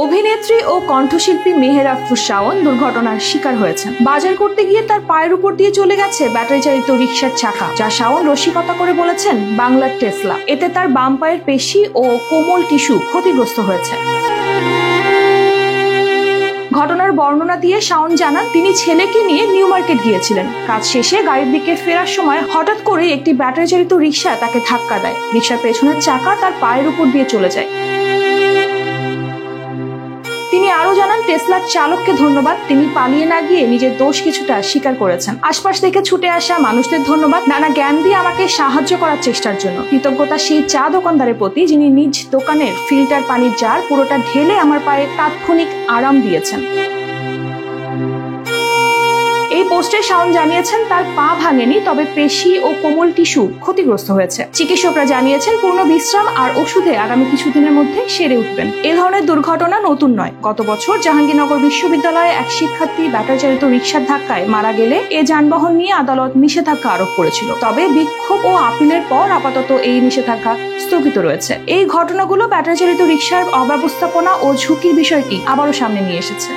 অভিনেত্রী ও কণ্ঠশিল্পী মেহের আফরোজ শাওন দুর্ঘটনার শিকার হয়েছেন। বাজার করতে গিয়ে তার পায়ের উপর দিয়ে চলে গেছে ব্যাটারি চালিত রিকশার চাকা, যা শাওন রসিকতা করে বলেছেন বাংলার টেসলা। এতে তার বাম পায়ের পেশি ও কোমল টিস্যু ক্ষতিগ্রস্ত হয়েছে। ঘটনার বর্ণনা দিয়ে শাওন জানান, তিনি ছেলেকে নিয়ে নিউ মার্কেট গিয়েছিলেন। কাজ শেষে গাড়ির দিকে ফেরার সময় হঠাৎ করে একটি ব্যাটারি চালিত রিকশা তাকে ধাক্কা দেয়। রিকশার পেছনের চাকা তার পায়ের উপর দিয়ে চলে যায়। তিনি আরো জানান, টেসলার চালককে ধন্যবাদ, তিনি পালিয়ে না গিয়ে নিজের দোষ কিছুটা স্বীকার করেছেন। আশপাশ থেকে ছুটে আসা মানুষদের ধন্যবাদ, নানা জ্ঞান দিয়ে আমাকে সাহায্য করার চেষ্টার জন্য। কৃতজ্ঞতা সেই চা দোকানদারের প্রতি, যিনি নিজ দোকানের ফিল্টার পানির জার পুরোটা ঢেলে আমার পায়ে তাৎক্ষণিক আরাম দিয়েছেন। এই পোস্টে শাওন জানিয়েছেন, তার পা ভাঙেনি, তবে পেশি ও কোমল টিস্যু ক্ষতিগ্রস্ত হয়েছে। চিকিৎসকরা জানিয়েছেন, পূর্ণ বিশ্রাম আর ওষুধে আগামী কিছুদিনের মধ্যে সেরে উঠবেন। এ ধরনের দুর্ঘটনা নতুন নয়। গত বছর জাহাঙ্গীরনগর বিশ্ববিদ্যালয়ে এক শিক্ষার্থী ব্যাটারি চালিত রিকশার ধাক্কায় মারা গেলে এ যানবাহন নিয়ে আদালত নিষেধাজ্ঞা আরোপ করেছিল। তবে বিক্ষোভ ও আপিলের পর আপাতত এই নিষেধাজ্ঞা স্থগিত রয়েছে। এই ঘটনাগুলো ব্যাটারি চালিত রিকশার অব্যবস্থাপনা ও ঝুঁকির বিষয়টি আবারও সামনে নিয়ে এসেছে।